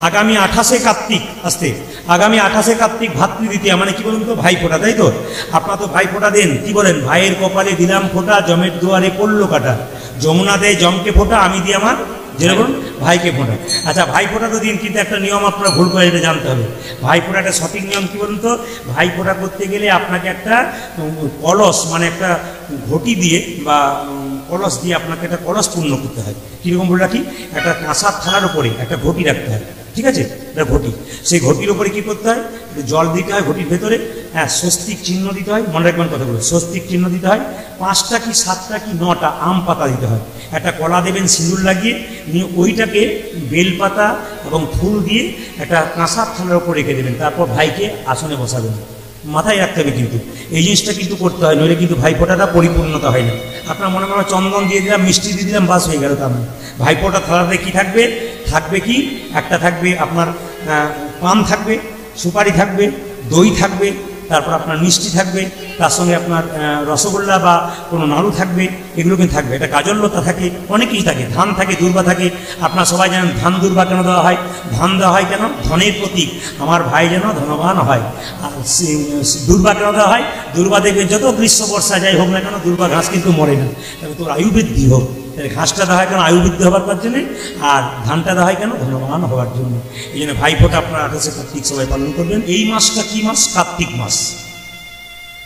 আগামী 28 কার্তিক আসতে আগামী 28 কার্তিক ভাতৃদ্বিতীয়া মানে কি বলুন তো ভাইফোঁটা, তাই তো? আপনারা তো ভাইফোঁটা দেন, কি বলেন? ভাইয়ের কপালে দিলাম ফোঁটা, জমের দুয়ারে পড়লো কাটা। যমুনা দেয় জমকে ফোঁটা, আমি দিই আমার যেরকম ভাইকে ফোঁটা। আচ্ছা, ভাইফোঁটা তো দিন, কিন্তু একটা নিয়ম আপনারা ভুল করে এটা জানতে হবে। ভাইফোঁটাটা সঠিক নিয়ম কি বলুন তো? ভাইফোঁটা করতে গেলে আপনাকে একটা কলস মানে একটা ঘটি দিয়ে বা কলস দিয়ে আপনাকে একটা কলস পূর্ণ করতে হয়। কীরকম বলে রাখি, একটা কাঁসার থালার উপরে একটা ঘটি রাখতে হয়, ঠিক আছে? এটা ঘটি, সেই ঘটির উপরে কী করতে হয়? জল দিতে হয় ঘটির ভেতরে, হ্যাঁ, স্বস্তিক চিহ্ন দিতে হয়, মনে রাখবেন কথাগুলো, স্বস্তিক চিহ্ন দিতে হয়, 5টা কি 7টা কি 9টা আম পাতা দিতে হয়, একটা কলা দেবেন সিঁদুর লাগিয়ে নিয়ে, ওইটাকে বেলপাতা এবং ফুল দিয়ে একটা কাঁসার থালার উপর রেখে দেবেন, তারপর ভাইকে আসনে বসাবেন। মাথায় রাখতে হবে কিন্তু এই জিনিসটা কিন্তু করতে হয়, নইলে কিন্তু ভাইফোঁটাটা পরিপূর্ণতা হয় না। আপনার মনে মনে চন্দন দিয়ে দিলাম, মিষ্টি দিয়ে দিলাম, বাস হয়ে গেল তা নয়। ভাইফোঁটা থালাতে কি থাকবে? থাকবে কি একটা থাকবে আপনার পান থাকবে, সুপারি থাকবে, দই থাকবে, তারপর আপনার মিষ্টি থাকবে, তার সঙ্গে আপনার রসগোল্লা বা কোনো নাড়ু থাকবে, এগুলো কিন্তু থাকবে। এটা গাজরলতা থাকে, অনেক কিছু থাকে, ধান থাকে, দূর্বা থাকে। আপনারা সবাই জানেন ধান দূর্বা কেন দেওয়া হয়? ধান দেওয়া হয় কেন? ধনের প্রতীক, আমার ভাই যেন ধনবান হয়। আর দূর্বা কেন দেওয়া হয়? দূর্বা দেখবে যত গ্রীষ্ম বর্ষা যাই হোক না কেন, দূর্বা ঘাস কিন্তু মরে না, তবে তোর আয়ু বৃদ্ধি হোক। ঘাসটা দেওয়া হয় কেন? আয়ু বৃদ্ধি হওয়ার জন্যে। আর ধানটা দেওয়া হয় কেন? ধনবান হওয়ার জন্য। এই জন্য ভাইফোঁটা আপনারা 28 কার্তিক সবাই পালন করবেন। এই মাসটা কি মাস? কার্তিক মাস।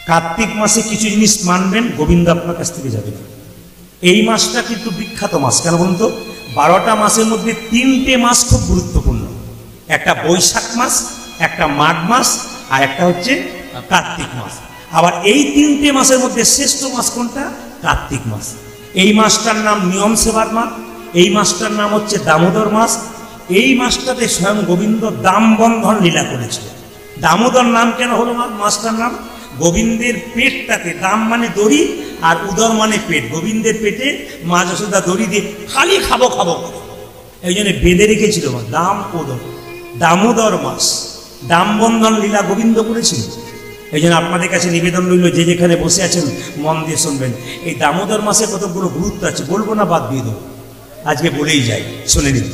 কার্তিক মাসে কিছু জিনিস মানবেন, গোবিন্দ আপনার কাছ থেকে যাবে না। এই মাসটা কিন্তু বিখ্যাত মাস, কেন বলুন তো? 12টা মাসের মধ্যে 3টে মাস খুব গুরুত্বপূর্ণ, একটা বৈশাখ মাস, একটা মাঘ মাস, আর একটা হচ্ছে কার্তিক মাস। আবার এই 3টে মাসের মধ্যে শ্রেষ্ঠ মাস কোনটা? কার্তিক মাস। এই মাসটার নাম নিয়ম সেবার মাস, এই মাসটার নাম হচ্ছে দামোদর মাস। এই মাসটাতে স্বয়ং গোবিন্দ দাম বন্ধন লীলা করেছিল। দামোদর নাম কেন হলো মাসটার নাম? গোবিন্দের পেটটাতে, দাম মানে দড়ি আর উদর মানে পেট, গোবিন্দের পেটে মা যশোদা দড়ি দিয়ে খালি খাবো খাবো করে, এই জন্য বেঁধে রেখেছিল দাম উদর। দামোদর মাস দাম বন্ধন লীলা গোবিন্দ করেছিল। এই জন্য আপনাদের কাছে নিবেদন রইল, যে যেখানে বসে আছেন মন দিয়ে শুনবেন। এই দামোদর মাসে কতগুলো গুরুত্ব আছে, বলবো না, বাদ দিয়ে দেবো, আজকে বলেই যাই, শুনে নিন।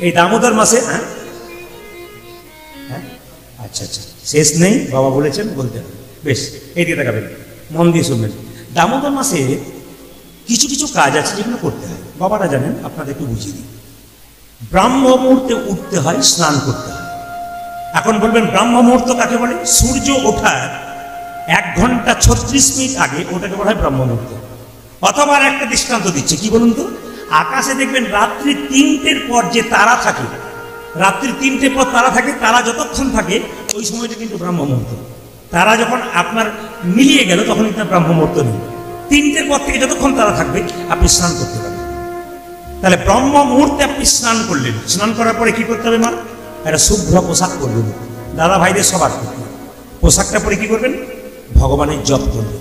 এই দামোদর মাসে হ্যাঁ আচ্ছা আচ্ছা, শেষ নেই, বাবা বলেছেন বলতে হবে, বেশ, এই দিকে তাকাবেন, মন দিয়ে শুনবেন। দামোদর মাসে কিছু কিছু কাজ আছে যেগুলো করতে হয়, বাবারা জানেন, আপনাদের একটু বুঝিয়ে দিই। ব্রাহ্ম মুহূর্তে উঠতে হয়, স্নান করতে হয়। এখন বলবেন ব্রাহ্ম মুহূর্ত কাকে বলে? সূর্য ওঠার 1 ঘন্টা 36 মিনিট আগে ওটাকে বলা হয় ব্রাহ্ম মুহূর্ত। অথবা একটা দৃষ্টান্ত দিচ্ছে, কি বলুন তো? আকাশে দেখবেন রাত্রি 3টের পর যে তারা থাকে, রাত্রি 3টের পর তারা থাকে, তারা যতক্ষণ থাকে ওই সময়টা কিন্তু ব্রাহ্ম মুহূর্ত। তারা যখন আপনার মিলিয়ে গেল তখন কিন্তু ব্রাহ্ম মুহূর্ত নেই। 3টের পর থেকে যতক্ষণ তারা থাকবে আপনি স্নান করতে পারবেন। তাহলে ব্রহ্ম মুহূর্তে আপনি স্নান করলেন, স্নান করার পরে কি করতে হবে? মা একটা শুভ্র পোশাক পরবেন, দাদা ভাইদের সবার করতে। পোশাকটা পরে কি করবেন? ভগবানের জপ করবেন।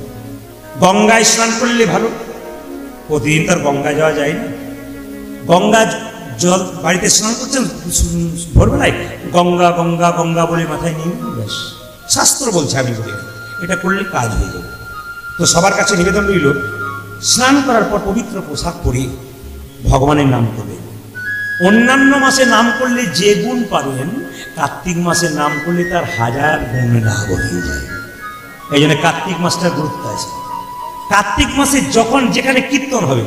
গঙ্গায় স্নান করলে ভালো, প্রতিদিন তার গঙ্গায় যাওয়া যায় না। গঙ্গা জল বাড়িতে স্নান করছেন ভোরবেলায়, গঙ্গা গঙ্গা গঙ্গা বলে মাথায় নিয়ে ব্যাস, শাস্ত্র বলছে, আমি বলি এটা করলে কাজ হয়ে যাবে। তো সবার কাছে নিবেদন রইল, স্নান করার পর পবিত্র পোশাক পরে ভগবানের নাম করবেন। অন্যান্য মাসে নাম করলে যে গুণ পাবেন, কার্তিক মাসে নাম করলে তার 1000 গুণ লাভ হয়ে যায়। এই জন্য কার্তিক মাসটার গুরুত্ব আছে। কার্তিক মাসে যখন যেখানে কীর্তন হবে,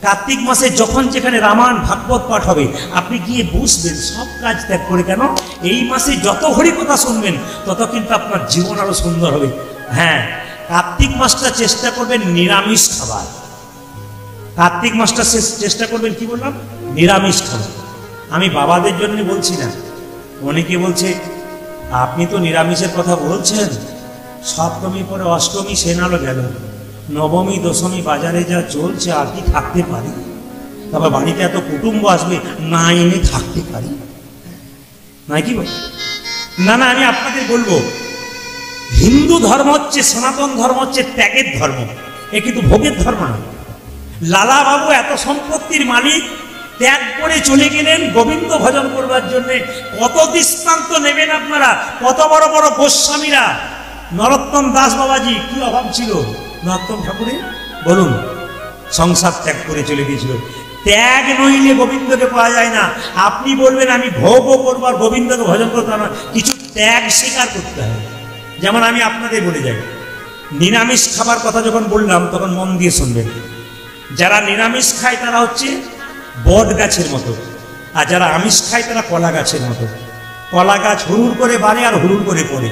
কার্তিক মাসে যখন যেখানে রামায়ণ ভাগবত পাঠ হবে, আপনি গিয়ে বসবেন, সব কাজ ত্যাগ করে। কেন? এই মাসে যত হরিকথা শুনবেন তত কিন্তু আপনার জীবন আরো সুন্দর হবে। হ্যাঁ, কার্তিক মাসটা চেষ্টা করবেন নিরামিষ খাবার। কার্তিক মাসটা চেষ্টা করবেন, কি বললাম? নিরামিষ খাবার। আমি বাবাদের জন্য বলছি না। অনেকে বলছে আপনি তো নিরামিষের কথা বলছেন, সপ্তমী পরে অষ্টমী সেনালো গেল, নবমী দশমী বাজারে যা চলছে, আর কি থাকতে পারি? তবে বাড়িতে এত কুটুম্ব আসবে, না এনে থাকতে পারি না, কি বল? না না, আমি আপনাদের বলবো, হিন্দু ধর্ম হচ্ছে, সনাতন ধর্ম হচ্ছে ত্যাগের ধর্ম, এ কিন্তু ভোগের ধর্ম না। লালা বাবু এত সম্পত্তির মালিক, ত্যাগ করে চলে গেলেন গোবিন্দ ভজন করবার জন্য। কত দৃষ্টান্ত নেবেন আপনারা? কত বড় বড় গোস্বামীরা, নরোত্তম দাস বাবাজি, কি অভাব ছিল নরোত্তম ঠাকুরের, বলুন, সংসার ত্যাগ করে চলে গিয়েছিল। ত্যাগ নইলে গোবিন্দকে পাওয়া যায় না। আপনি বলবেন আমি ভোগও করবো আর গোবিন্দকে ভজন করতে হবে, কিছু ত্যাগ স্বীকার করতে হবে। যেমন আমি আপনাদের বলে যাই, নিরামিষ খাবার কথা যখন বললাম তখন মন দিয়ে শুনবেন। যারা নিরামিষ খায় তারা হচ্ছে বট গাছের মতো, আর যারা আমিষ খায় তারা কলা গাছের মতো। কলা গাছ হুড়ুর করে বাড়ে আর হুড়ুর করে পড়ে,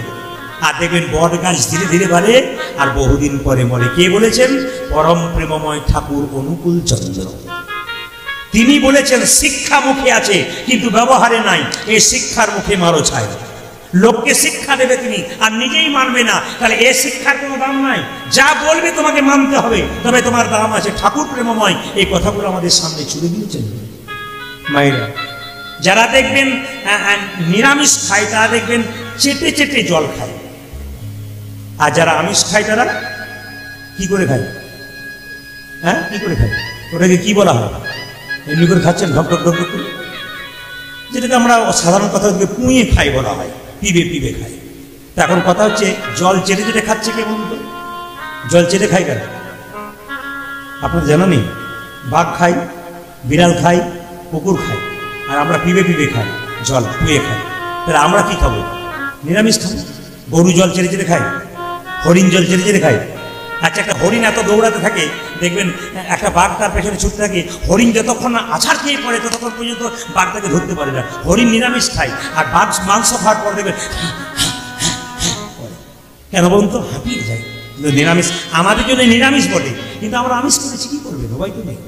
আর দেখবেন বট গাছ ধীরে ধীরে বাড়ে আর বহুদিন পরে মরে। কে বলেছেন? পরম প্রেমময় ঠাকুর অনুকূল চন্দ্র। তিনি বলেছেন শিক্ষা মুখে আছে কিন্তু ব্যবহারে নাই, এই শিক্ষার মুখে মারো ছাই। লোককে শিক্ষা দেবে তিনি আর নিজেই মানবে না, তাহলে এ শিক্ষার কোনো দাম নাই। যা বলবে তোমাকে মানতে হবে, তবে তোমার দাম আছে। ঠাকুর প্রেমময় এই কথাগুলো আমাদের সামনে ছুড়ে দিয়েছেন। মায়েরা, যারা দেখবেন নিরামিষ খায় তারা দেখবেন চেটে চেটে জল খায়, আর যারা আমিষ খায় তারা কি করে খায়? হ্যাঁ, কি করে খায়? ওটাকে কি বলা হয়? এমনি করে খাচ্ছেন ঢক ঢক ঢক করে, যেটাকে আমরা সাধারণ কথা পুঁয়ে খাই বলা হয়, পিবে পিবে খায়। তা এখন কথা হচ্ছে জল চেটে চেটে খাচ্ছে কে বলুন তো? জল চেটে খায় কেন আপনার জানা নেই? বাঘ খায়, বিড়াল খায়, কুকুর খায়, আর আমরা পিবে পিবে খাই, জল পুয়ে খাই। তাহলে আমরা কি খাবো? নিরামিষ খাবো। গরু জল চেটে চেটে খায়, হরিণ জল চেটে চেটে খায়। আচ্ছা, একটা হরিণ এত দৌড়াতে থাকে, দেখবেন একটা বাঘ তার পেছনে ছুটতে থাকে, হরিণ যতক্ষণ না আছাড় খেয়ে পড়ে ততক্ষণ পর্যন্ত বাঘটাকে ধরতে পারে না। হরিণ নিরামিষ খায়, আর বাঘ মাংস খাওয়ার পর দেখবেন কেন বলুন তো? হাঁপিয়ে যায়। নিরামিষ আমাদের জন্য নিরামিষ বটে, কিন্তু আমরা আমিষ করেছি, কি করবেন? সবাই তো নেই।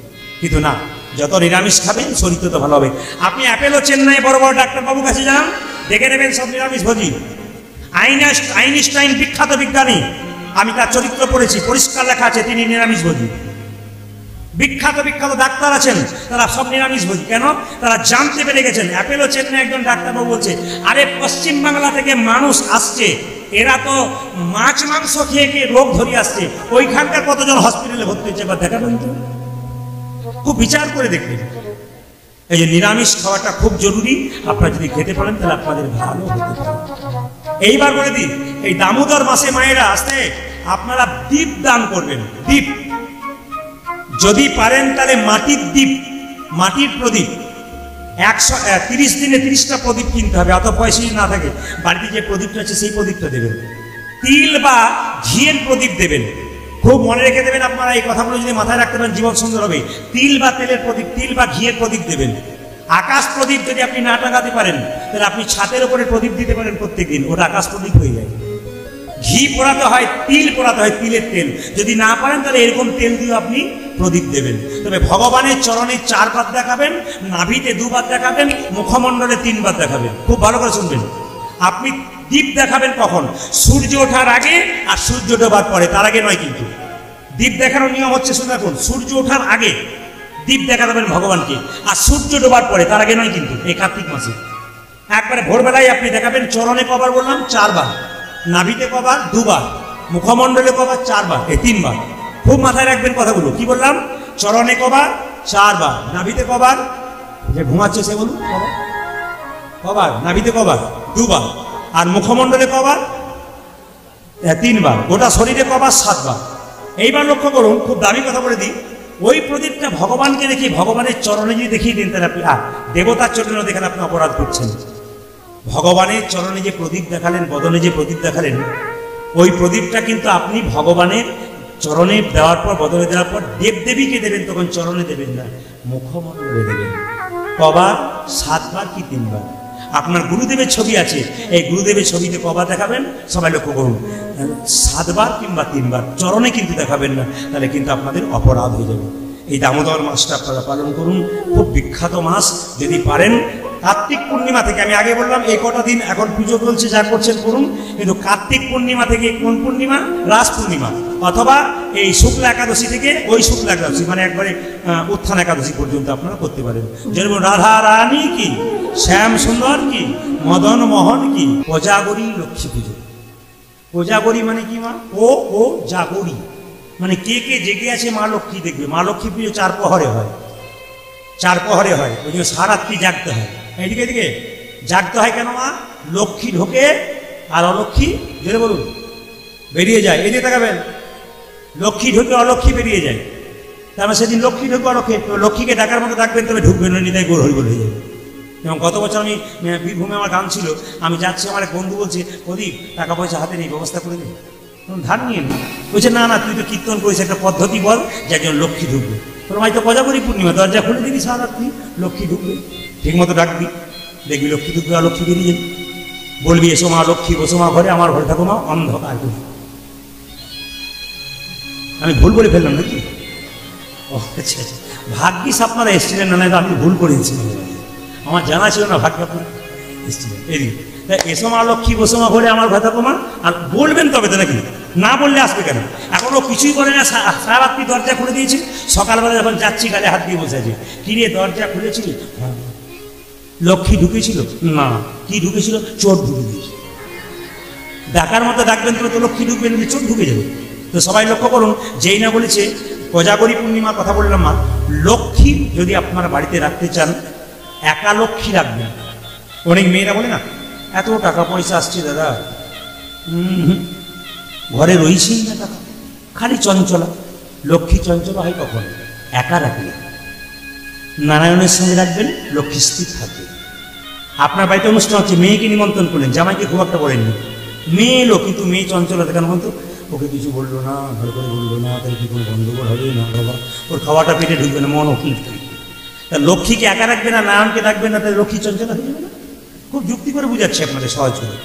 কিন্তু না, যত নিরামিষ খাবেন শরীর তত ভালো হবে। আপনি অ্যাপেলো চেন্নাই বড় বড় ডাক্তারবাবুর কাছে যান, দেখে নেবেন সব নিরামিষ ভোজি। আইনস্টাইন বিখ্যাত বিজ্ঞানী, আমি তার চরিত্র পড়েছি, পরিষ্কার লেখা আছে তিনি নিরামিষ ভোজি। বিখ্যাত বিখ্যাত ডাক্তার আছেন, তারা সব নিরামিষ ভোজি। কেন? তারা জানতে পেরে গেছেন। অ্যাপেলো চেন্নাই একজন ডাক্তারবাবু বলছে, আরে পশ্চিম বাংলা থেকে মানুষ আসছে, এরা তো মাছ মাংস খেয়ে খেয়ে রোগ ধরিয়ে আসছে, ওইখানকার কতজন হসপিটালে ভর্তি হচ্ছে বা দেখাবেন তো? খুব বিচার করে দেখবেন। এই যে নিরামিষ খাওয়াটা খুব জরুরি, আপনারা যদি খেতে পারেন তাহলে আপনাদের ভালো হতে পারে। এইবার বলে দিন, এই দামোদর মাসে মায়েরা আসতে আপনারা দীপ দান করবেন। দীপ যদি পারেন তাহলে মাটির দীপ, মাটির প্রদীপ 130 দিনে 30টা প্রদীপ কিনতে হবে। অত পয়সা না থাকে, বাড়িতে যে প্রদীপটা আছে সেই প্রদীপটা দেবেন। তিল বা ঘিয়ের প্রদীপ দেবেন। খুব মনে রেখে দেবেন আপনারা, এই কথাগুলো যদি মাথায় রাখতে পারেন জীবন সুন্দর হবে। তিল বা তেলের প্রদীপ, তিল বা ঘিয়ের প্রদীপ দেবেন। আকাশ প্রদীপ যদি আপনি না টাঙাতে পারেন তাহলে আপনি ছাদের উপরে প্রদীপ দিতে পারেন প্রত্যেকদিন, ওটা আকাশ প্রদীপ হয়ে যায়। ঘি পোড়াতে হয়, তিল পোড়াতে হয়, তিলের তেল যদি না পারেন তাহলে এরকম তেল দিয়ে আপনি প্রদীপ দেবেন। তবে ভগবানের চরণে 4 বার দেখাবেন, নাভিতে 2 বার দেখাবেন, মুখমণ্ডলে 3 বার দেখাবেন। খুব ভালো করে শুনবেন। আপনি দীপ দেখাবেন কখন? সূর্য ওঠার আগে আর সূর্য ডোবার পরে, তার আগে নয়। কিন্তু দীপ দেখানোর নিয়ম হচ্ছে, শুনে রাখুন, সূর্য ওঠার আগে দীপ দেখা দেবেন ভগবানকে, আর সূর্য ডোবার পরে, তার আগে নয়। কিন্তু এই কার্তিক মাসে একবারে ভোরবেলায় আপনি দেখাবেন। চরণে কবার বললাম? 4 বার। নাভিতে কবার? 2 বার। মুখমণ্ডলে কবার? 4 বার। এই 3 বার। খুব মাথায় রাখবেন কথাগুলো। কি বললাম? চরণে কবার? 4 বার। নাভিতে কবার? যে ঘুমাচ্ছে সে বলুন কবার? নাভিতে কবার? 2 বার। আর মুখমণ্ডলে কবার? 3 বার। গোটা শরীরে কবার? 7 বার। এইবার লক্ষ্য করুন, খুব দামি কথা বলে দিই, ওই প্রদীপটা ভগবানকে দেখি, ভগবানের চরণে যদি দেখিয়ে দিন তাহলে আপনি দেবতার চরণে দেখেন আপনি অপরাধ করছেন। ভগবানের চরণে যে প্রদীপ দেখালেন, বদনে যে প্রদীপ দেখালেন, ওই প্রদীপটা কিন্তু আপনি ভগবানের চরণে দেওয়ার পর, বদনে দেওয়ার পর দেবদেবীকে দেবেন, তখন চরণে দেবেন না, মুখমণ্ডলে দেবেন। কবার? 7 বার কি 3 বার? আপনার গুরুদেবের ছবি আছে, এই গুরুদেবের ছবিতে কবার দেখাবেন? সবাই লক্ষ্য করুন, 7 বার কিংবা 3 বার। চরণে কিন্তু দেখাবেন না, তাহলে কিন্তু আপনাদের অপরাধ হয়ে যাবে। এই দামোদর মাসটা আপনারা পালন করুন, খুব বিখ্যাত মাস। যদি পারেন কার্তিক পূর্ণিমা থেকে, আমি আগে বললাম এই কটা দিন এখন পুজো চলছে, যা করছেন করুন, কিন্তু কার্তিক পূর্ণিমা থেকে, কোন পূর্ণিমা? রাস পূর্ণিমা, অথবা এই শুক্লা একাদশী থেকে ওই শুক্লা একাদশী, মানে একবারে উত্থান একাদশী পর্যন্ত আপনারা করতে পারেন। যেরকম রাধা রানী কি, শ্যাম সুন্দর কি, মদন মোহন কি, কোজাগরী লক্ষ্মী পুজো। কোজাগরী মানে কি মা? ও জাগরী মানে কে কে জেগে আছে মা লক্ষ্মী দেখবে। মা লক্ষ্মী পুজো 4 প্রহরে হয়, 4 প্রহরে হয়। ওই জন্য সারাত্রি জাগতে হয়। এইদিকে এদিকে জাগতে হয় কেন মা? লক্ষ্মী ঢোকে আর অলক্ষ্মী, জেনে বলুন, বেরিয়ে যায়। এই যে তাকাবেন, লক্ষ্মী ঢোকে অলক্ষ্মী বেরিয়ে যায়। তারপর সেদিন লক্ষ্মী ঢুকবো, লক্ষ্মীকে ডাকার মতো ডাকবেন, তবে ঢুকবেন না, নিতাই গৌর হরিবোল হয়ে যাবে। এবং গত বছর আমি বীরভূমে আমার গান ছিল, আমি যাচ্ছি, আমার এক বন্ধু বলছে, প্রদীপ টাকা পয়সা হাতে নেই, ব্যবস্থা করে দিন, ধার নিয়ে নি। বলছে না না, তুই তো কীর্তন করিস, একটা পদ্ধতি বল যে একজন লক্ষ্মী ঢুকবে। তোর ভাই তো কোজাগরী পূর্ণিমা, দরজা খুলে দিবি সারা রাত্রি, লক্ষ্মী ঢুকবে, ঠিক মতো ডাকবি, দেখবি লক্ষ্মী ঢুকবে আর লক্ষ্মী বেরিয়ে যাবি। বলবি এসো মা লক্ষ্মী, বসো মা ঘরে, আমার ঘরে থাকো মা অন্ধকার করে। আমি ভুল বলে ফেললাম নাকি? ও আচ্ছা আচ্ছা, ভাগ্যিস আপনারা এসেছিলেন, না আমি ভুল করেছি, আমার জানা ছিল না, ভাগ্য আপনারা এসেছিলেন। এদিকে তাই এসো মা লক্ষ্মী, বসো মা ঘরে, আমার ঘরে থাকো মা, আর বলবেন তবে তো নাকি, না বললে আসবে কেন? এখনও কিছুই করে না, সারা রাত্রি দরজা খুলে দিয়েছি, সকালবেলা যখন যাচ্ছি গালে হাত দিয়ে বসে আছে, কিরে দরজা খুলেছিল? লক্ষ্মী ঢুকেছিল? না। কি ঢুকেছিল? চোর ঢুকে দিয়েছিল। ডাকার মতো ডাকবেন তো লক্ষ্মী ঢুকবেন, চোর ঢুকে যাবে। তো সবাই লক্ষ্য করুন, যেই না বলেছে কোজাগরী পূর্ণিমার কথা বললাম, মা লক্ষ্মী যদি আপনারা বাড়িতে রাখতে চান, একা লক্ষ্মী রাখবেন। অনেক মেয়েরা বলে না, এত টাকা পয়সা আসছে দাদা, ঘরে রয়েছেই না টাকা, খালি চঞ্চলা। লক্ষ্মী চঞ্চলা হয় কখন? একা রাখলে। নারায়ণের সঙ্গে রাখবেন, লক্ষ্মী স্থির থাকবে। আপনার বাড়িতে অনুষ্ঠান হচ্ছে, মেয়েকে নিমন্ত্রণ করলেন, জামাইকে খুব একটা বলেননি, মেয়ে এলো, কিন্তু মেয়ে চঞ্চলা কেন বলতো? ওকে কিছু বললো না, ভালো করে বললো না, তাহলে কি কোনো গন্ডগোল হবে না বাবা, ওর খাওয়াটা পেটে ঢুকবে না, মন ওকিল থাকবে। তা লক্ষ্মীকে একা রাখবে না, নারায়ণকে রাখবে না, তাহলে লক্ষ্মী চঞ্চলা হয়ে যাবে না? খুব যুক্তি করে বুঝাচ্ছি আপনাদের সহজ করে।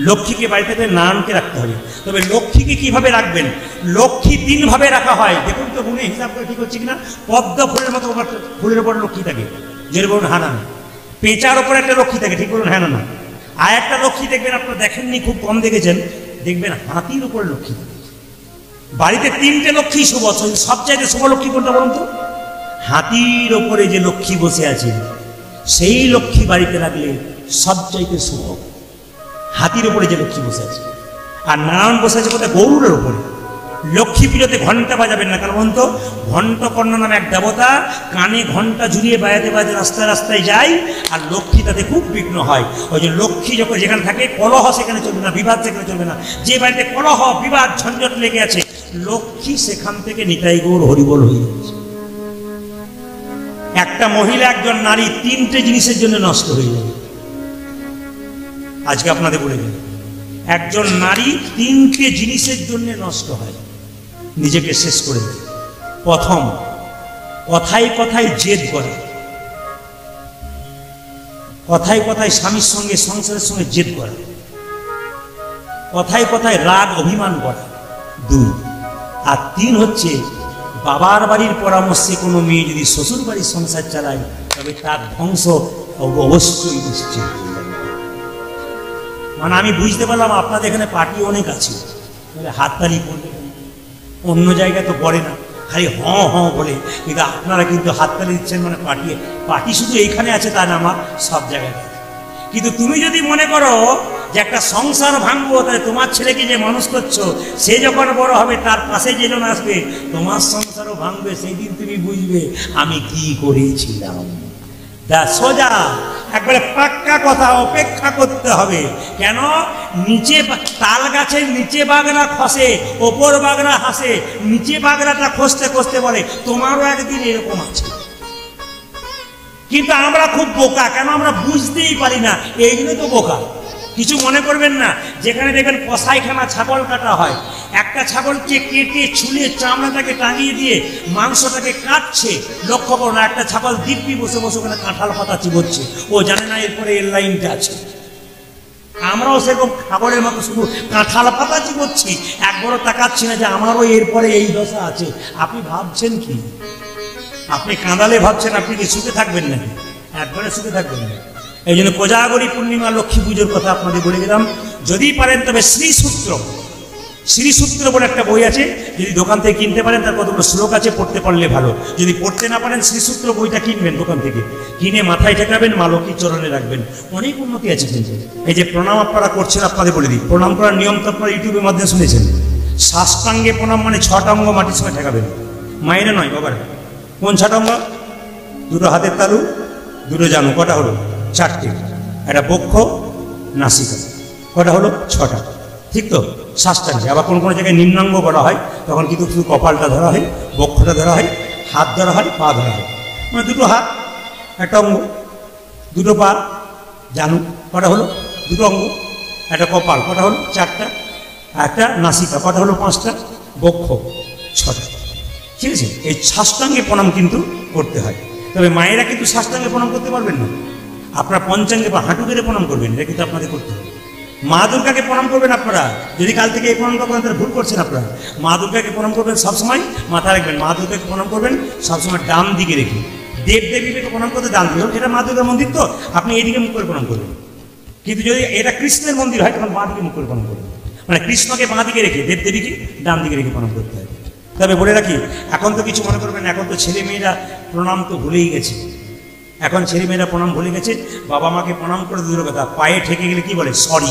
লক্ষ্মীকে বাড়িতে নারায়ণকে রাখতে হবে। তবে লক্ষ্মীকে কিভাবে রাখবেন? লক্ষ্মী 3 ভাবে রাখা হয়, দেখুন তো গুণে হিসাব করে ঠিক হচ্ছে কিনা। পদ্ম ফুলের মতো ফুলের ওপর লক্ষ্মী থাকে, যেটা বলুন হ্যাঁ না। পেঁচার ওপর একটা লক্ষ্মী থাকে, ঠিক বলুন হ্যাঁ না। আর একটা লক্ষ্মী দেখবেন, আপনারা দেখেননি, খুব কম দেখেছেন, দেখবেন হাতির উপর লক্ষ্মী থাকে। বাড়িতে 3টে লক্ষ্মী শুভ, সবচাইতে শুভ লক্ষ্মী কোনটা বলুন তো? হাতির ওপরে যে লক্ষ্মী বসে আছে, সেই লক্ষ্মী বাড়িতে রাখলে সবচাইতে শুভ। হাতির উপরে যে লক্ষ্মী বসে আছে। আর নারায়ণ বসে আছে কোথায়? গরুরের উপরে। লক্ষ্মী পুজোতে ঘন্টা বাজাবেন না, কারণ বলুন তো, ঘণ্টকর্ণ নামে এক দেবতা কানে ঘন্টা ঝুলিয়ে বাজাতে বাজাতে রাস্তায় রাস্তায় যায়, আর লক্ষ্মী তাতে খুব বিঘ্ন হয়। ওই যে লক্ষ্মী যখন যেখানে থাকে, কলহ সেখানে চলবে না, বিবাদ সেখানে চলবে না। যে বাড়িতে কলহ বিবাদ ঝঞ্ঝট লেগে আছে, লক্ষ্মী সেখান থেকে নিতাই গৌর হরিবোল হয়ে যাচ্ছে। একটা মহিলা, একজন নারী 3টে জিনিসের জন্য নষ্ট হয়ে যাবে। আজকে আপনাদের বলে দিন, একজন নারী 3টে জিনিসের জন্য নষ্ট হয়, নিজেকে শেষ করে দেয়। প্রথম, কথায় কথায় জেদ করে, কথায় কথায় স্বামীর সঙ্গে, সংসারের সঙ্গে জেদ করে, কথায় কথায় রাগ অভিমান করে। 2 আর 3 হচ্ছে, বাবার বাড়ির পরামর্শে কোনো মেয়ে যদি শ্বশুর বাড়ির সংসার চালায়, তবে তার ধ্বংস অবশ্যই নিশ্চিত। মানে আমি বুঝতে পারলাম আপনাদের এখানে পার্টি অনেক আছে, হাততালি করবে, অন্য জায়গায় তো পড়ে না, খালি হঁ হঁ বলে, কিন্তু আপনারা কিন্তু হাততালি দিচ্ছেন, মানে পার্টি শুধু এইখানে আছে তা না, আমার সব জায়গায়। কিন্তু তুমি যদি মনে করো যে একটা সংসার ভাঙবো, তাহলে তোমার ছেলেকে যে মানুষ করছো, সে যখন বড় হবে, তার পাশে যেজন আসবে, তোমার সংসারও ভাঙবে, সেই দিন তুমি বুঝবে আমি কি করেছিলাম। সোজা একবারে পাক্কা কথা, অপেক্ষা করতে হবে। কেন? নিচে তাল গাছের নিচে বাগড়া খসে, ওপর বাগড়া হাসে। নিচে বাগড়াটা খসতে খসতে বলে তোমারও একদিন এরকম আছে। কিন্তু আমরা খুব বোকা, কেন? আমরা বুঝতেই পারি না, এই জন্য তো বোকা। কিছু মনে করবেন না, যেখানে দেখবেন কসাইখানা ছাগল কাটা হয়, একটা ছাগলকে কেটে ছুলে চামড়াটাকে টাঙিয়ে দিয়ে মাংসটাকে কাটছে, লক্ষ্য করো না, একটা ছাগল দিব্যি বসে বসে ওখানে কাঁঠাল পাতা চিবোচ্ছে, ও জানে না এরপরে এর লাইনটা আছে। আমরাও সেরকম ছাগলের মতো শুধু কাঁঠাল পাতা চিবোচ্ছি, একবারও তাকাচ্ছি না যে আমারও এরপরে এই দশা আছে। আপনি ভাবছেন কি? আপনি কাঁদালে ভাবছেন আপনি কি সুখে থাকবেন নাকি? একবারে সুখে থাকবেন না। এই জন্য কোজাগরী পূর্ণিমা লক্ষ্মী পুজোর কথা আপনাদের বলে দিলাম। যদি পারেন তবে শ্রীসূত্র বলে একটা বই আছে, যদি দোকান থেকে কিনতে পারেন, তার কতগুলো শ্লোক আছে, পড়তে পারলে ভালো। যদি পড়তে না পারেন, শ্রীসূত্র বইটা কিনবেন দোকান থেকে, কিনে মাথায় ঠেকাবেন, মা লক্ষ্মীর চরণে রাখবেন, অনেক উন্নতি আছে। কিন্তু এই যে প্রণাম আপনারা করছেন, আপনাদের বলে দিই, প্রণাম করার নিয়ম তো আপনারা ইউটিউবের মাধ্যমে শুনেছেন। সাষ্টাঙ্গে প্রণাম মানে 6টা অঙ্গ মাটির সঙ্গে ঠেকাবেন, মায়েরা নয় বাবারা। কোন 6টা অঙ্গ? 2টো হাতের তালু, 2টো জানু। কটা হলো? 4টে। একটা বক্ষ, নাসিকা। কটা হলো? 6টা। ঠিক তো? সাষ্টাঙ্গে। আবার কোনো কোনো জায়গায় নিম্নাঙ্গ করা হয়, তখন কিন্তু শুধু কপালটা ধরা হয়, বক্ষটা ধরা হয়, হাত ধরা হয়, পা ধরা হয়, মানে দুটো হাত একটা অঙ্গ, দুটো পা জানু কটা হলো, দুটো অঙ্গ, একটা কপাল কটা হলো, চারটা, একটা নাসিকা কটা হলো, পাঁচটা, বক্ষ ছটা। ঠিক আছে, এই সাষ্টাঙ্গে প্রণাম কিন্তু করতে হয়। তবে মায়েরা কিন্তু সাষ্টাঙ্গে প্রণাম করতে পারবেন না, আপনার পঞ্চাঙ্গে বা হাঁটু গেড়ে প্রণাম করবেন, এটা কিন্তু আপনাদের করতে হবে। মা দুর্গাকে প্রণাম করবেন আপনারা, যদি কাল থেকে এই প্রণামটা করেন তাহলে ভুল করছেন আপনারা। মা দুর্গাকে প্রণাম করবেন সবসময়, মাথা রাখবেন মা দুর্গাকে প্রণাম করবেন সবসময় ডান দিকে রেখে। দেব দেবীকে প্রণাম করতে ডান দিকে, এটা মা দুর্গার মন্দির তো আপনি এইদিকে মুখ করে প্রণাম করবেন। কিন্তু যদি এটা কৃষ্ণের মন্দির হয় তখন বাঁ দিকে মুখ করে প্রণাম করবেন, মানে কৃষ্ণকে বাঁ দিকে রেখে দেব দেবীকে ডান দিকে রেখে প্রণাম করতে হয়। তবে বলে রাখি, এখন তো কিছু মনে করবেন, এখন তো ছেলে মেয়েরা প্রণাম তো ভুলেই গেছে। এখন ছেলেমেয়েরা প্রণাম ভুলে গেছে, বাবা মাকে প্রণাম করে দূরের কথা, পায়ে ঠেকে গেলে কি বলে, সরি।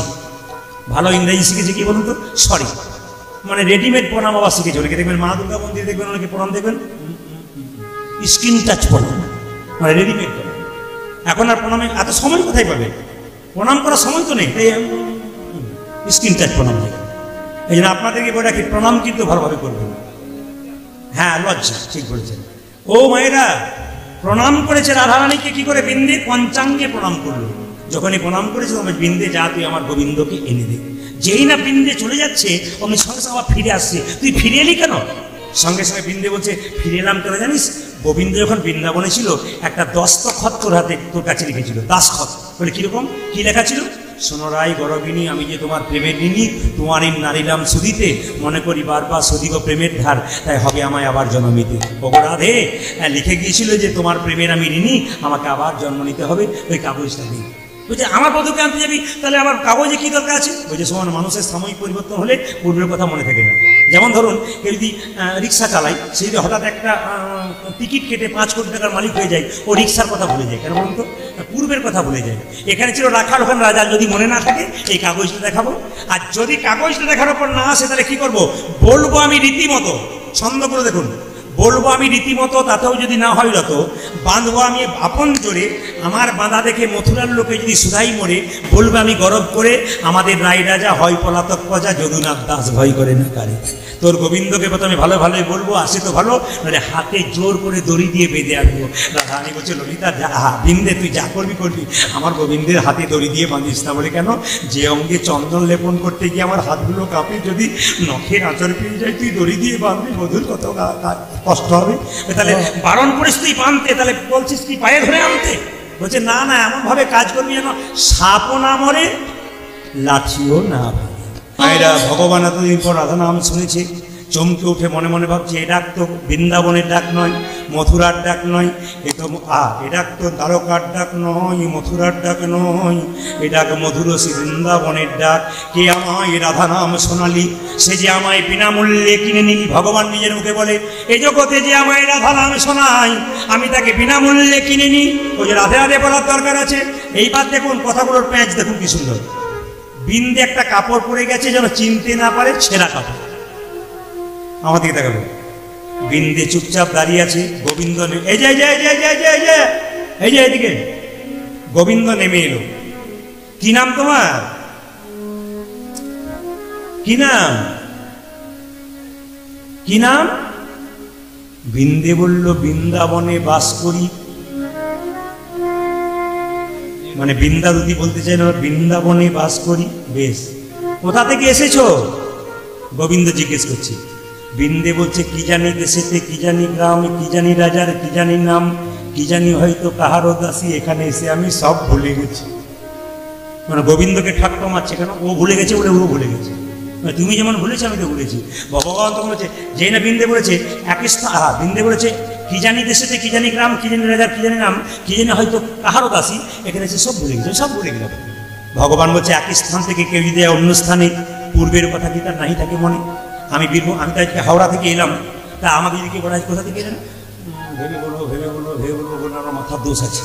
ভালো ইংরেজি শিখেছে কি বলুন তো, সরি, মানে রেডিমেড প্রণাম আবার শিখেছে। অনেকে দেখবেন মা দুর্গা মন্দিরে দেখবেন অনেকে প্রণাম দেখবেন স্কিন টাচ প্রণাম, মানে রেডিমেড প্রণাম। এখন আর প্রণামে এত সময় কোথায় পাবে, প্রণাম করার সময় তো নেই, স্কিন টাচ প্রণাম নেই। এই জন্য আপনাদেরকে বলে রাখি, প্রণাম কিন্তু ভালোভাবে করবেন। হ্যাঁ, লজ্জা, ঠিক বলেছেন। ও মায়েরা, প্রণাম করেছে রাধারানীকে কি করে, বিন্দে পঞ্চাঙ্গে প্রণাম করলো। যখনই প্রণাম করেছে তখন বিন্দে, যা তুই আমার গোবিন্দকে এনে দে। যেই না বিন্দে চলে যাচ্ছে অমনি সঙ্গে সঙ্গে আবার ফিরে আসছে, তুই ফিরে এলি কেন? সঙ্গে সঙ্গে বিন্দে বলছে, ফিরে এলাম কেন জানিস, গোবিন্দ যখন বৃন্দাবনে ছিল একটা দস্তখত তোর হাতে, তোর কাছে লিখেছিল, দাসখত। বলে কিরকম, কি লেখা ছিল, সোনরাই গরবিনী, আমি যে তোমার প্রেমের ঋণী, তোমারই নারীলাম সুদিতে, মনে করি বারবার সুদিগ প্রেমের ধার, তাই হবে আমায় আবার জন্মিতে। রাধে লিখে গিয়েছিল যে তোমার প্রেমের আমি ঋণী, আমাকে আবার জন্ম নিতে হবে, ওই কাগজটা দিই। বলছে আমার পদকে আনতে যাবি, তাহলে আমার কাগজে কি দরকার আছে? বলছে সমান, মানুষের সাময়িক পরিবর্তন হলে পূর্বের কথা মনে থাকে না। যেমন ধরুন কেউ যদি রিক্সা চালায়, সে যদি হঠাৎ একটা টিকিট কেটে 5 কোটি টাকার মালিক হয়ে যায়, ও রিক্সার কথা ভুলে যায়। কেন বলুন তো, পূর্বের কথা ভুলে যায়। এখানে ছিল রাখার, ওখানে রাজা, যদি মনে না থাকে এই কাগজটা দেখাবো। আর যদি কাগজটা দেখার পর না আসে তাহলে কি করবো, বলবো আমি রীতিমতো, ছন্দ করে দেখুন, বলবো আমি রীতিমতো, তাতেও যদি না হয় রত, বাঁধবো আমি আপন জোরে, আমার বাঁধা দেখে মথুরার লোকে যদি সুধাই মরে, বলবো আমি গরব করে, আমাদের রায় রাজা হয় পলাতক প্রজা, যদুনাথ দাস ভয় করে না কারে। তোর গোবিন্দকে প্রথমে ভালো ভালোই বলবো, আসে তো ভালো, মানে হাতে জোর করে দড়ি দিয়ে বেঁধে আনবো। রাধারানী বলছে, ললিতা যা, বিন্দে তুই যা করবি করবি, আমার গোবিন্দের হাতে দড়ি দিয়ে বাঁধিস না। বলে কেন, যে অঙ্গে চন্দন লেপন করতে গিয়ে আমার হাতগুলো কাঁপে, যদি নখের আঁচড় পেয়ে যায়, তুই দড়ি দিয়ে বাঁধবি, বধুর কত কষ্ট হবে। তাহলে বারণ করিস তুই বাঁধতে, তাহলে বলছিস কি পায়ে ধরে আনতে? বলছে না না, এমন ভাবে কাজ করবি যেন সাপও না মরে, লাঠিও না ভাঙে। মায়েরা, ভগবান এতদিন পর রাধা নাম শুনেছে, চমকে উঠে মনে মনে ভাবছে, এ ডাক তো বৃন্দাবনের ডাক নয়, মথুরার ডাক নয়, এ তো এ ডাক তো দ্বারকার ডাক নয়, মথুরার ডাক নয়, এ ডাক মধুরসী বৃন্দাবনের ডাক। কে আমায় রাধা নাম শোনালি, সে যে আমায় বিনামূল্যে কিনে নিলি। ভগবান নিজের মুখে বলে, এই জগতে যে আমায় রাধা নাম শোনায়, আমি তাকে বিনামূল্যে কিনে নিই। ওই যে রাধে রাধে বলার দরকার আছে। এইবার দেখুন কথাগুলোর প্যাঁচ দেখুন কি সুন্দর। বিন্দে একটা কাপড় পরে গেছে, যেন চিনতে না পারে, ছেঁড়া কাপড়। আমার দিকে দেখাবো, বিন্দে চুপচাপ দাঁড়িয়ে আছে, গোবিন্দ এই যে এই যে এদিকে গোবিন্দ নেমে এলো। কি নাম তোমার, কি নাম, কি নাম? বিন্দে বলল, বৃন্দাবনে বাস করি। মানে বৃন্দাবতী বলতে চাই না, বৃন্দাবনে বাস করি। বেশ, কোথা থেকে এসেছো? গোবিন্দ জিজ্ঞেস করছে। বিন্দে বলছে, কি জানি দেশেতে, কি জানি গ্রাম, কি জানি রাজার, কি জানি নাম, কি জানি হয়তো কাহারও দাসী, এখানে এসে আমি সব ভুলে গেছি। মানে গোবিন্দকে ঠাট্টা মারছে, কেন ও ভুলে গেছে বলে ও ভুলে গেছে। তুমি যেমন ভুলেছো আমি তো ভুলেছি। ভগবান তখন বলেছে, যেই না বিন্দে বলেছে একই বিন্দে বলেছে, কি জানি দেশেতে, কি জানি গ্রাম, কি জানি রাজার, কি জানি নাম, কি জানি হয়তো কাহারও দাসী, এখানে এসে সব ভুলে গেছে, সব ভুলে গেলাম। ভগবান বলছে, একই স্থান থেকে কেউ যদি অন্য স্থানে, পূর্বের কথা কি তার নাই থাকে মনে? আমি আমি তো আজকে হাওড়া থেকে এলাম, তা আমাকে যদি কেউ বলা, কোথা থেকে এলেন, ভেবে বলবো আমার মাথার দোষ আছে।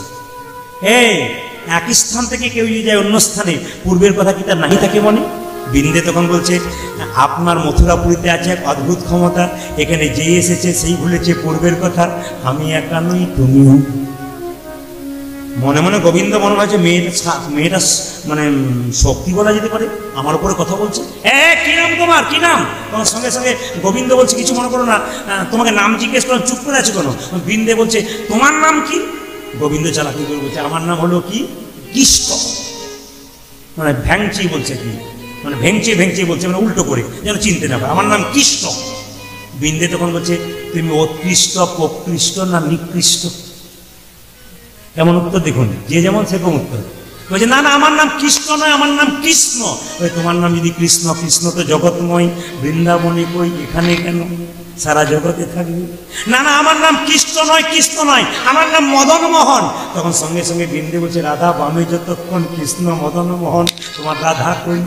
একই স্থান থেকে কেউ যদি যায় অন্য স্থানে, পূর্বের কথা কি তার নাই থাকে মনে? বিন্দে তখন বলছে, আপনার মথুরাপুরীতে আছে এক অদ্ভুত ক্ষমতা, এখানে যেই এসেছে সেই ভুলেছে পূর্বের কথা, আমি একা নই, তুমিও। মনে মনে গোবিন্দ মনে হয়েছে মেয়েটা মানে শক্তি বলা যেতে পারে, আমার উপরে কথা বলছে। কি নাম তোমার, কি নাম? তোমার সঙ্গে সঙ্গে গোবিন্দ বলছে কিছু মনে করো না, তোমাকে নাম জিজ্ঞেস করো, চুপ করে আছো কেন? বৃন্দে বলছে তোমার নাম কি? গোবিন্দ চালাকি করে বলছে আমার নাম হলো কি কৃষ্ণ। মানে ভ্যাংচি বলছে, কি মানে ভেঙচে ভেঙচে বলছে, মানে উল্টো করে যেন চিনতে না পারে, আমার নাম কৃষ্ণ। বৃন্দে তখন বলছে তুমি উৎকৃষ্ট, প্রকৃষ্ট না নিকৃষ্ট? কেমন উত্তর দেখুন, যে যেমন সেরকম উত্তর। বলছে না না, আমার নাম কৃষ্ণ নয়, আমার নাম কৃষ্ণ। ওই তোমার নাম যদি কৃষ্ণ, কৃষ্ণ তো জগৎময়, বৃন্দাবনে কই, এখানে কেন, সারা জগতে থাকবে। না না, আমার নাম কৃষ্ণ নয়, কৃষ্ণ নয়, আমার নাম মদন মোহন। তখন সঙ্গে সঙ্গে বৃন্দে বলছে রাধা বামে যতক্ষণ কৃষ্ণ মদন মোহন, তোমার রাধা কই?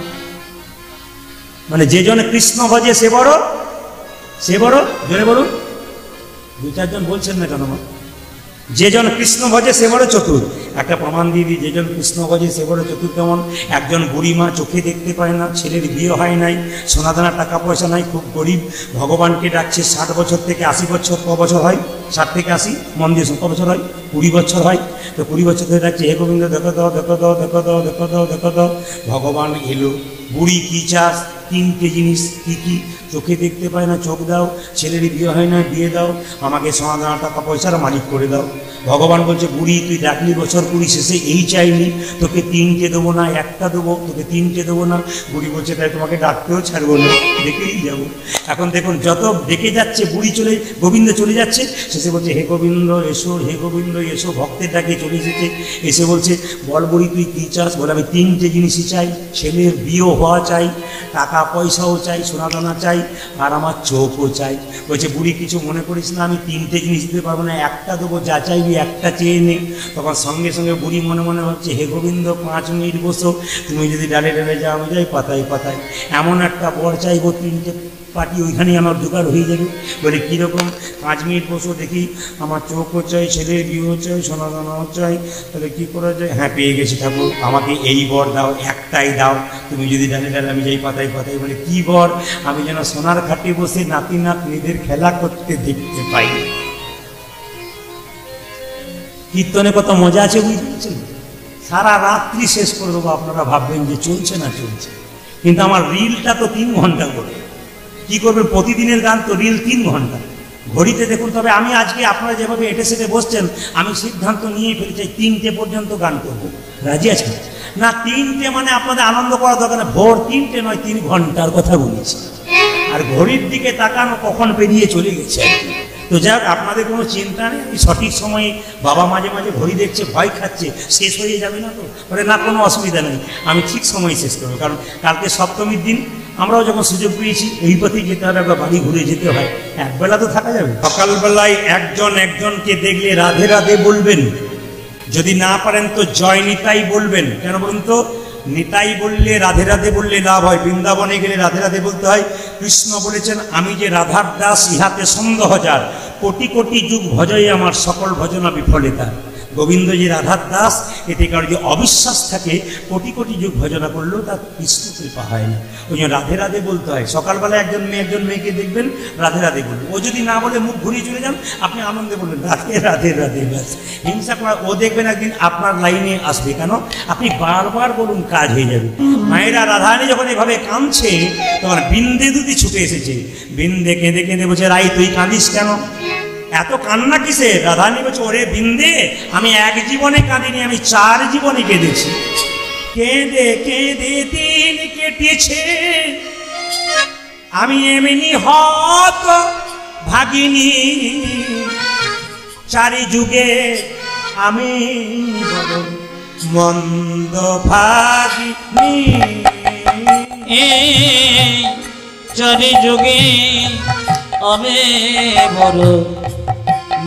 মানে যে জনে কৃষ্ণ ভজে সে বড়, সে বড়, জোরে বলুন। দু চারজন বলছেন না কেন? যে জন কৃষ্ণ ভজে সে বড় চতুর। একটা প্রমাণ দিয়ে দিই, যে জন কৃষ্ণ ভজে সে বড় চতুর কেমন? একজন বুড়িমা চোখে দেখতে পায় না, ছেলের বিয়ে হয় নাই, সোনাদানা টাকা পয়সা নাই, খুব গরিব, ভগবানকে ডাকছে 60 বছর থেকে 80 বছর। ক বছর হয়? 60 থেকে 80, মন দিয়ে ক বছর হয়? 20 বছর হয়। তো 20 বছর ধরে ডাকছে হে গোবিন্দ দেখো দাও, দেখো দাও, দেখো দাও, দেখো দাও, দেখো দাও। ভগবান এলো। বুড়ি কি চাস? 3টে জিনিস। কি কি? চোখে দেখতে পায় না, চোখ দাও, ছেলের বিয়ে হয় না, বিয়ে দাও, আমাকে সোনাদানা টাকা পয়সার মালিক করে দাও। ভগবান বলছে বুড়ি তুই ডাকলি বছর 20 শেষে এই চাইলি, তোকে 3টে দেবো না, একটা দেবো, তোকে 3টে দেবো না। বুড়ি বলছে তাই তোমাকে ডাকতেও ছাড়বো না, ডেকেই যাবো। এখন দেখুন যত ডেকে যাচ্ছে বুড়ি চলে, গোবিন্দ চলে যাচ্ছে, শেষে বলছে হে গোবিন্দ এসো, হে গোবিন্দ এসো। ভক্তের ডাকে চলে এসেছে, এসে বলছে বল বুড়ি তুই কী চাস? বলে আমি 3টে জিনিসই চাই, ছেলের বিয়ে হওয়া চাই, টাকা পয়সাও চাই, সোনাদানা চাই, আর আমার চোখও চাই। বলছে বুড়ি কিছু মনে করিস না, আমি 3টে জিনিস দিতে পারবো না, একটা দেবো, যা চাইবি একটা চেয়ে নে। তখন সঙ্গে সঙ্গে বুড়ি মনে মনে হচ্ছে হে গোবিন্দ 5 মিনিট বসো, তুমি যদি ডালে ডালে যাও আমি যাই পাতায় পাতায়, এমন একটা বর চাইবো 3টে পার্টি ওইখানেই আমার জোগাড় হয়ে যাবে। বলে কীরকম? 5 মিনিট বসো দেখি, আমার চোখও চাই, ছেলের বিয়েও চাই, সোনাদানাও চাই, তাহলে কী করা যায়? হ্যাঁ পেয়ে গেছি ঠাকুর, আমাকে এই বর দাও, একটাই দাও, তুমি যদি ডালে ডালে আমি যাই পাতায় পাতায়। বলে কী বর? আমি যেন সোনার ঘাটে বসে নাতি নাতনিদের খেলা করতে দেখতে পাই। কীর্তনে কত মজা আছে বুঝতে, সারা রাত্রি শেষ করে দেবো। আপনারা ভাববেন যে চলছে না চলছে, কিন্তু আমার রিলটা তো 3 ঘন্টা করে। কি করবেন? প্রতিদিনের গান তো, রিল 3 ঘন্টা। ঘড়িতে দেখুন। তবে আমি আজকে আপনারা যেভাবে এটে সেটে বসছেন, আমি সিদ্ধান্ত নিয়ে ফেলেছি 3টে পর্যন্ত গান করব। রাজি আছেন না? 3টে মানে আপনাদের আনন্দ করার দরকার না, ভোর 3টে নয়, 3 ঘন্টার কথা বলেছি। আর ঘড়ির দিকে তাকানো কখন পেরিয়ে চলে গেছে। তো যাক, আপনাদের কোনো চিন্তা নেই, আমি সঠিক সময়ে, বাবা মাঝে মাঝে ঘড়ি দেখছে, ভয় খাচ্ছে শেষ হয়ে যাবে না তো, বলে না কোনো অসুবিধা নেই, আমি ঠিক সময়ে শেষ করবো। কারণ কালকে সপ্তমীর দিন, আমরাও যখন সুযোগ পেয়েছি এই পথেই যেতে হবে, একবার বাড়ি ঘুরে যেতে হয়, একবেলা তো থাকা যাবে। সকালবেলায় একজন একজনকে দেখলে রাধে রাধে বলবেন, যদি না পারেন তো জয় নিতাই বলবেন। কেন বলুন তো? নিতাই বললে, রাধে রাধে বললে লাভ হয়। বৃন্দাবনে গেলে রাধে রাধে বলতে হয়। কৃষ্ণ বলেছেন আমি যে রাধার দাস, ইহাতে সন্দেহ যার, কোটি কোটি যুগ ভজই আমার, সকল ভজনা বিফলিতা। গোবিন্দ যে রাধার দাস, এতে কারো যে অবিশ্বাস থাকে, কোটি কোটি যুগ ভজনা করলেও তার কৃষ্ণ কৃপা হয় না। ওই জন্য রাধে রাধে বলতে হয়। সকালবেলা একজন মেয়েকে দেখবেন রাধে রাধে বলবেন, ও যদি না বলে মুখ ঘুরিয়ে চলে যান, আপনি আনন্দে বলবেন রাধে রাধে রাধে, ব্যাস। হিংসা করা, ও দেখবেন একদিন আপনার লাইনে আসবে। কেন? আপনি বারবার বলুন, কাজ হয়ে যাবে। মায়েরা রাধারানী যখন এভাবে কাঁদছে, তখন বৃন্দে দুটি ছুটে এসেছে। বৃন্দে কেঁদে কেঁদে বলছে রাই তুই কাঁদিস কেন? এত কান্না কিসে? রাধারানী বলছে ওরে বৃন্দে, আমি 1 জীবনে কাঁদিনি, আমি 4 জীবনে কেঁদেছি। কেঁদে কেঁদে দিন কেটেছে, আমি এমনি হত ভাগিনী, 4 যুগে আমি মন্দ ভাগিনী। 4 যুগে আমি বড়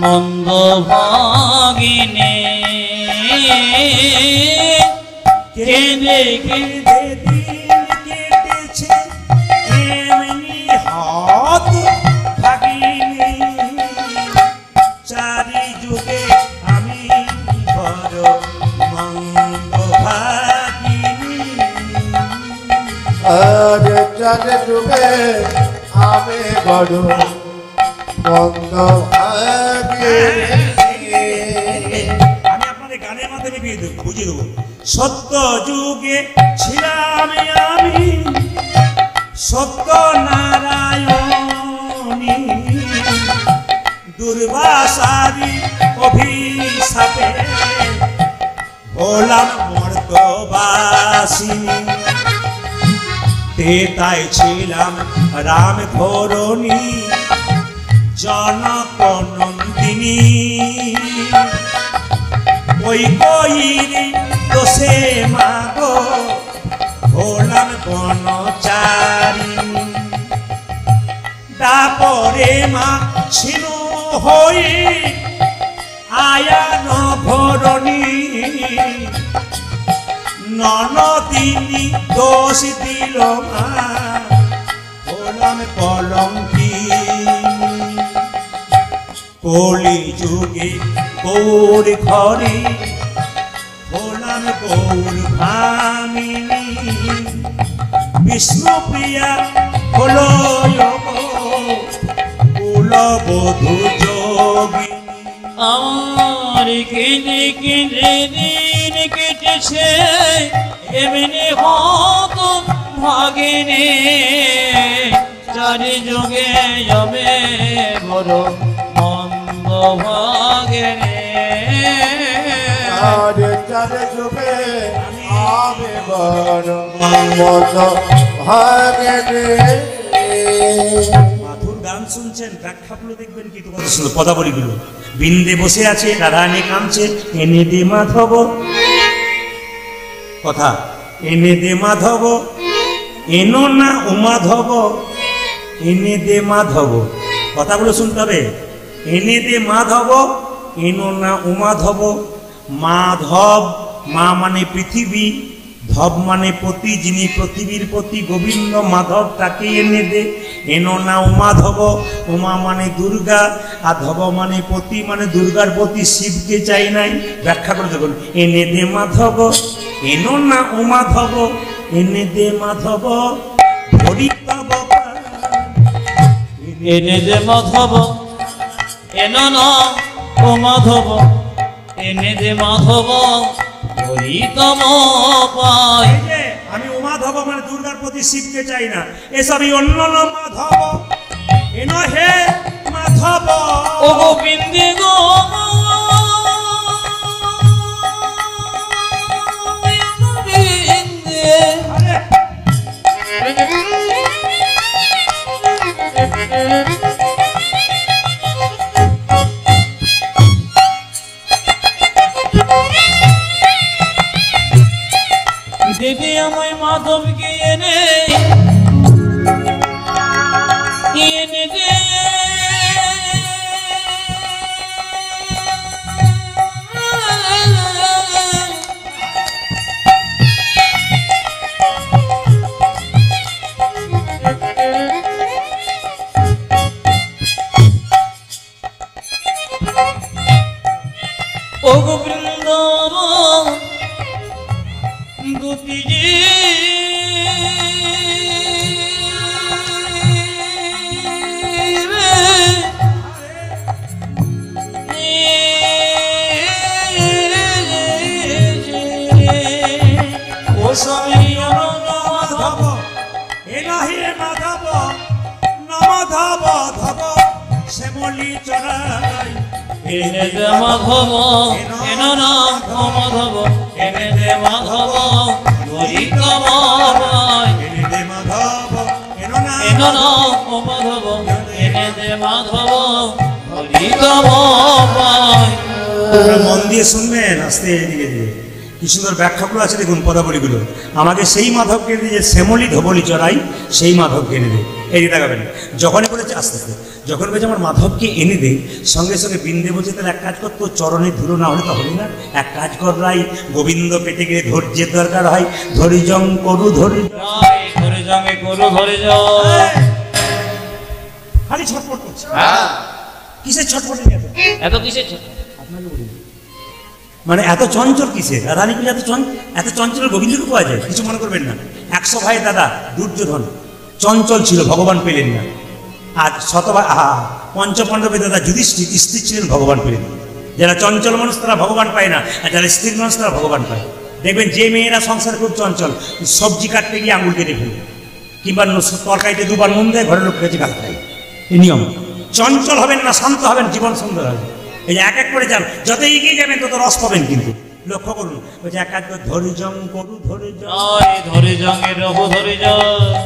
মন্দ ভাগিনী, কেঁদে কেঁদে দিন কেটেছে, এমনি হত ভাগিনী, 4 যুগে আমি বড় মন্দ ভাগিনী। আর 4 যুগে আমি বড় মন্দ ভাগিনী। আমি আপনাদের গানের মাধ্যমে বুঝিয়ে দেবো। সত্য যুগে ছিলাম আমি সত্য নারায়ণী, দুর্বাসাদি অভিশাপে হলাম মর্তবাসিনী। তেতাই ছিলাম রাম ধরণী জনক নন্দিনী, ওই কইরি দোষে মাগো হলাম বনচারিণী। তারপরে মা ছিল হই আয়ান ভরণী, ননদিনী দোষ দিল মা হলাম কলঙ্কিনী। কলি যুগে গৌর ঘরে হলাম গৌর ভামিনী, বিষ্ণুপ্রিয়া হলো কুলবধূ যোগিনী। আমার কেঁদে কেঁদে দিন কেটেছে এমনি হত ভাগিনী, চারি যুগে যাবে বড় মন্দ ভাগিনী। চারে যুগে আমি বড় মন্দ ভাগিনী। মাথুর গান শুনছেন, ব্যাখ্যাগুলো দেখবেন কি তো কত সুন্দর পদাবলীগুলো। বৃন্দে বসে আছে রাধারানী কাঁদছে, এনে দে মাধব কথা, এনে দে মাধব, এনো না উমাধব, এনে দে মাধব। কথাগুলো শুনতে হবে। এনে দে মাধব, এনো না উমাধব। মাধব, মা মানে পৃথিবী, ধব মানে পতি, যিনি পৃথিবীর পতি গোবিন্দ মাধব তাকে এনে দে। এনো না উমাধব, উমা মানে দুর্গা, আর ধব মানে পতি মানে দুর্গার পতি, শিবকে চাই নাই। ব্যাখ্যা করে দেখুন, এনে দে মাধব, এনো না উমাধব, এনে দে মাধব হরিতব। এনে দে মাধব, এনো না ও মাধব, এনে দে মাধব হরিতম পাই। আমি উমাধব মানে দুর্গার প্রতি, শিবকে চাই না। এসবই অন্য মাধব, এন হে মাধব। ও গোবিন্দে গো গোবিন্দে, দিদি আমায় মাধবকে এনে এনে দে। ও গোবৃন্দাবন গোপী ও স্বামী মাধব, এন হে মাধব, নমধব ধব শ্যামলী চরাই। এনে দে মাধব, এনো না ও মাধব, এনে দে মাধব হরিতম পাই। এনে দে মাধব, এন না এনো না ও মাধব, এনে দে মাধব হরিতম পাই। মন দিয়ে শুনবেন, আস্তে এদিকে দিয়ে কি সুন্দর ব্যাখ্যাগুলো আছে দেখুন পদাবলীগুলো। আমাকে সেই মাধবকে এনে যে শ্যামলী ধবলি চড়াই, সেই মাধবকে এনে দে। এই দেখাবেন যখনই বলেছে আস্তে আস্তে, যখন বলেছে আমার মাধবকে এনে দে, সঙ্গে সঙ্গে বৃন্দে বলছে তাহলে এক কাজ কর, তোর চরণে ধুলো না হলে তো হবে না, এক কাজ কর রাই, গোবিন্দ পেতে গেলে ধৈর্যের দরকার হয়, ধরি জং করু ধরি। ধরে যাবে করু ধরে যাও। খালি ছটফট করছে, কিসের ছটফট এত কিসের আপনাকে বলি, মানে এত চঞ্চল কিসের? রাধারানী পুজো এত চঞ্চল গোবিন্দকে পাওয়া যায়? কিছু মনে করবেন না। 100 ভাই দাদা দুর্যোধন চঞ্চল ছিল, ভগবান পেলেন না। আর 100 ভাই পঞ্চপাণ্ডবের দাদা যুধিষ্ঠির স্ত্রী ছিলেন, ভগবান পেলেন। যারা চঞ্চল মানুষ তারা ভগবান পায় না, আর যারা স্থির মানুষ তারা ভগবান পায়। দেখবেন যে মেয়েরা সংসারে খুব চঞ্চল, সবজি কাটতে গিয়ে আঙুল কেটে ফেলে, কিংবা তরকারিতে দুবার নুন দেয়, ঘরের লোক কাছে গাল খায়, এই নিয়ম। চঞ্চল হবেন না, শান্ত হবেন, জীবন সুন্দর হবে। এই যে এক এক করে যান, যত এগিয়ে যাবেন তত রস পাবেন। কিন্তু লক্ষ্য করুন, ওই যে এক এক করে ধৈর্যং করু ধৈর্য, ধৈর্যং রঘু ধৈর্যং,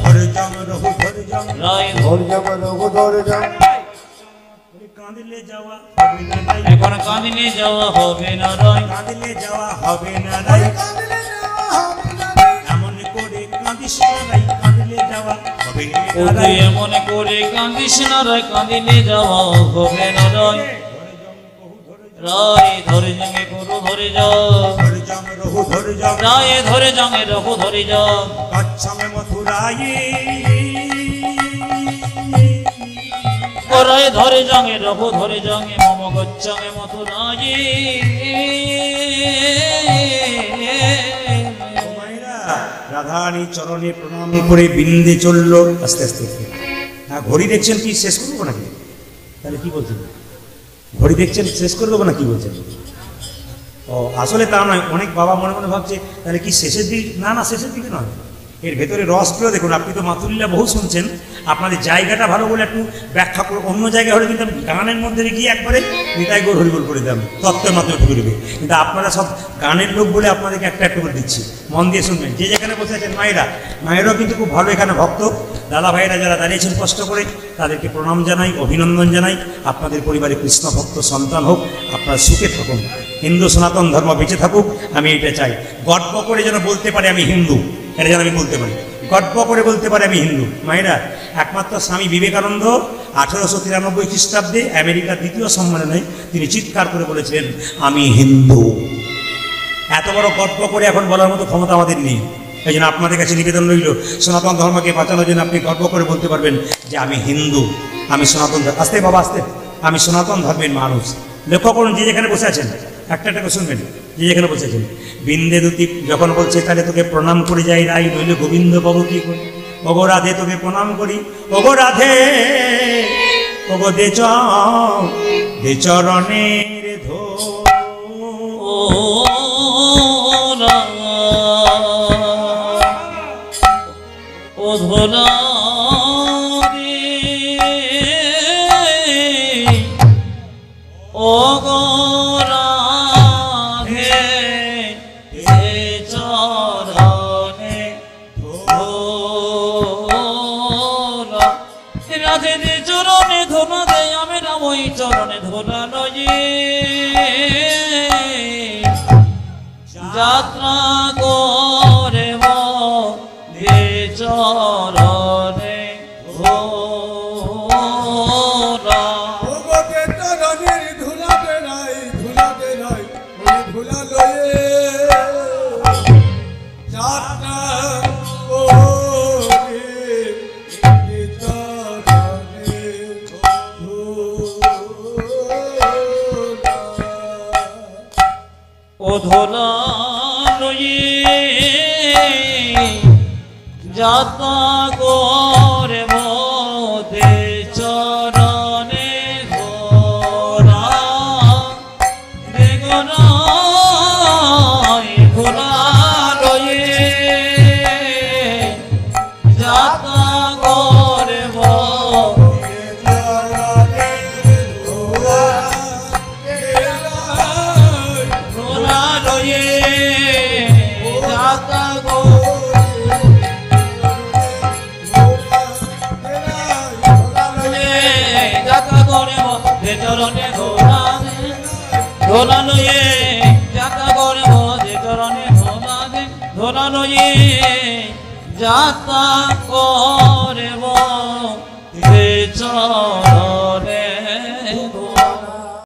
ধৈর্যং রঘু ধৈর্যং, ধৈর্যং রঘু ধৈর্যং। কাঁদিলে যাওয়া হবে না রাই, এখন কাঁদিলে যাওয়া হবে না রাই, কাঁদিলে যাওয়া হবে না রাই, এমন করে কাঁদিস না রাই, কাঁদিলে যাওয়া হবে না ও রাই। তুই এমন করে কাঁদিস না রাই, কাঁদিলে যাওয়া হবে না রাই। রায় ধরে জঙ্গে করু ধরে যাও, ধৈর্যং রঘু ধৈর্যং, রায় ধরে জঙ্গে রঘু ধরে যাও। গচ্ছামে মথুরায়ে, রায় ধরে জঙ্গে রঘু ধরে জঙ্গে মম গচ্ছামে মথুরায়ে। রাধারানী চরণে প্রণাম করে বিন্দে চললো আস্তে আস্তে। হ্যাঁ, ঘড়ি দেখছেন কি শেষ করবো নাকি? তাহলে কি বলছেন? ঘড়ি দেখছেন শেষ করে দেবো না, কি বলছেন? ও আসলে তা নয়, অনেক বাবা মনে মনে ভাবছে তাহলে কি শেষের দিক? না না, শেষের দিকে নয়, এর ভেতরে রসগুলো দেখুন। আপনি তো মাতুল্লা বহু শুনছেন, আপনাদের জায়গাটা ভালো বলে একটু ব্যাখ্যা করে। অন্য জায়গায় হলে কিন্তু আমি গানের মধ্যে গিয়ে একবারে নিতাই গৌর হরিবল করে দিলাম, তত্ত্বের মাধ্যমে ঢুকে দেবে। কিন্তু আপনারা সব গানের লোক বলে আপনাদেরকে একটা একটা করে দিচ্ছি, মন দিয়ে শুনবেন। যে যেখানে বসে আছেন মায়েরাও কিন্তু খুব ভালো এখানে ভক্ত। দাদা ভাইরা যারা দাঁড়িয়েছেন কষ্ট করে, তাদেরকে প্রণাম জানাই, অভিনন্দন জানাই। আপনাদের পরিবারে কৃষ্ণ ভক্ত সন্তান হোক, আপনারা সুখে থাকুন, হিন্দু সনাতন ধর্ম বেঁচে থাকুক, আমি এটা চাই। গর্ব করে যেন বলতে পারে আমি হিন্দু, এটা যেন আমি বলতে পারি, গর্ব করে বলতে পারে আমি হিন্দু। মায়েরা, একমাত্র স্বামী বিবেকানন্দ 1893 খ্রিস্টাব্দে আমেরিকার দ্বিতীয় সম্মেলনে তিনি চিৎকার করে বলেছিলেন আমি হিন্দু। এত বড় গর্ব করে এখন বলার মতো ক্ষমতা আমাদের নেই। এই জন্য আপনাদের কাছে নিবেদন রইল, সনাতন ধর্মকে বাঁচানোর জন্য আপনি গর্ব করে বলতে পারবেন যে আমি হিন্দু, আমি সনাতন। আস্তে বাবা আস্তে, আমি সনাতন ধর্মের মানুষ। লক্ষ্য করুন, যে যেখানে বসে আছেন একটা একটা শুনবেন, যে যেখানে বসে আছেন। বিন্দে দুতি যখন বলছে তাহলে তোকে প্রণাম করে যাই রাই, নইলে গোবিন্দ বাবু কি করি। ওগো রাধে তোকে প্রণাম করি, ওগো রাধে, ওগো দে চরণের ধো। ও রাম ও ধরা ও রাধে চরণে ধরা, রাধে দে চরণে ধরা দে, আমি রাম ওই চরণে ধরা নয়। যাত্রা করে দে চরণে ধরা। ও ধরা লয়ে যাতা করে দে চরণে ধরা, বেগনাই ধরা লয়ে যাতা করে চরণে ধরা ধরা লয়ে যাতা করব যে চরণে ধরা দে, ধরা লয়ে যাতা করব যে চরণে